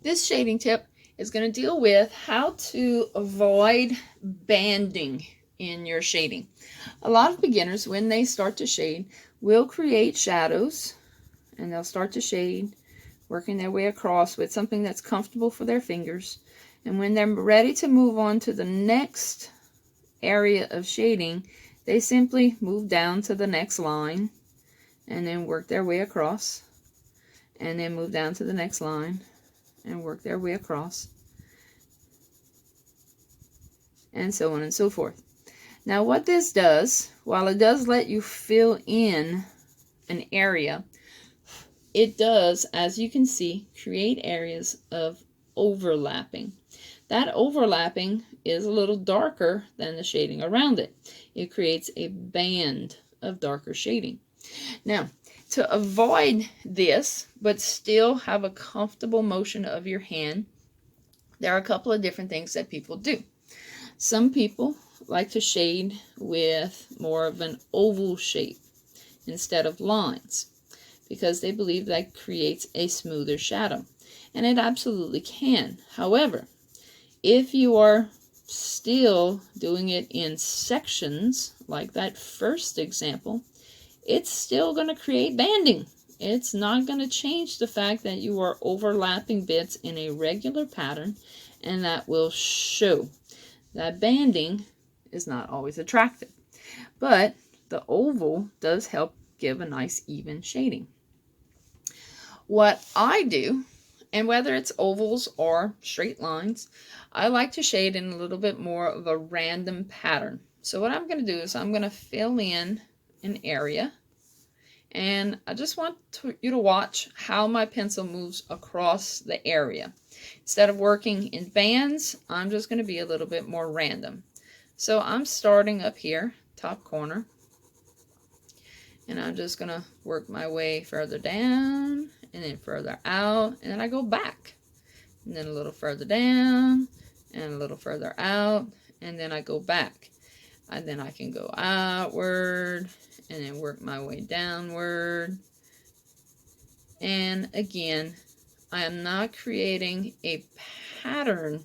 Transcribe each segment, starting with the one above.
This shading tip is going to deal with how to avoid banding in your shading. A lot of beginners, when they start to shade, will create shadows, and they'll start to shade, working their way across with something that's comfortable for their fingers. And when they're ready to move on to the next area of shading, they simply move down to the next line and then work their way across, and then move down to the next line and work their way across, and so on and so forth. Now what this does, while it does let you fill in an area, it does, as you can see, create areas of overlapping. That overlapping is a little darker than the shading around it. It creates a band of darker shading. Now, to avoid this, but still have a comfortable motion of your hand, there are a couple of different things that people do. Some people like to shade with more of an oval shape instead of lines, because they believe that creates a smoother shadow. And it absolutely can. However, if you are still doing it in sections, like that first example, it's still going to create banding. It's not going to change the fact that you are overlapping bits in a regular pattern, and that will show. That banding is not always attractive, but the oval does help give a nice even shading. What I do, and whether it's ovals or straight lines, I like to shade in a little bit more of a random pattern. So what I'm going to do is I'm going to fill in an area, and I just want you to watch how my pencil moves across the area. Instead of working in bands, I'm just going to be a little bit more random. So I'm starting up here, top corner, and I'm just going to work my way further down, and then further out, and then I go back, and then a little further down, and a little further out, and then I go back. And then I can go outward, and then work my way downward. And again, I am not creating a pattern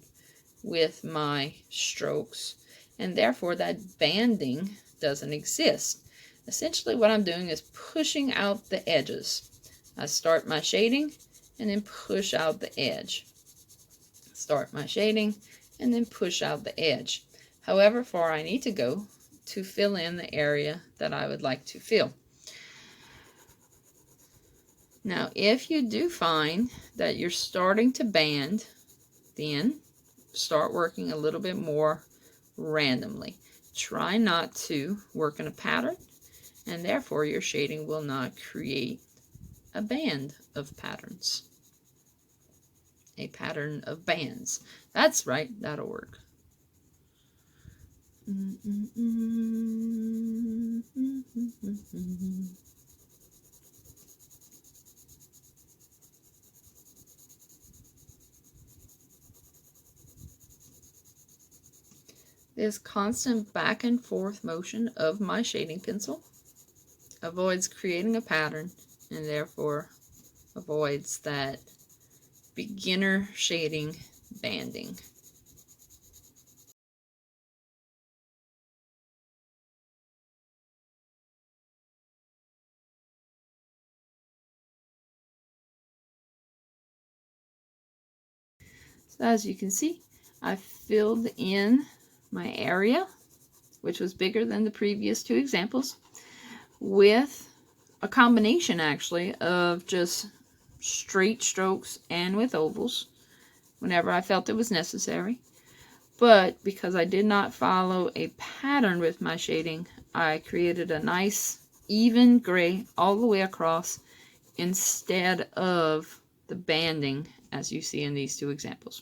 with my strokes, and therefore that banding doesn't exist. Essentially what I'm doing is pushing out the edges. I start my shading and then push out the edge. Start my shading and then push out the edge. However far I need to go to fill in the area that I would like to fill. Now, if you do find that you're starting to band, then start working a little bit more randomly. Try not to work in a pattern, and therefore your shading will not create a band of patterns. A pattern of bands. That's right, that'll work. This constant back and forth motion of my shading pencil avoids creating a pattern, and therefore avoids that beginner shading banding. So as you can see, I filled in my area, which was bigger than the previous two examples, with a combination actually of just straight strokes and with ovals whenever I felt it was necessary. But because I did not follow a pattern with my shading, I created a nice even gray all the way across instead of the banding as you see in these two examples.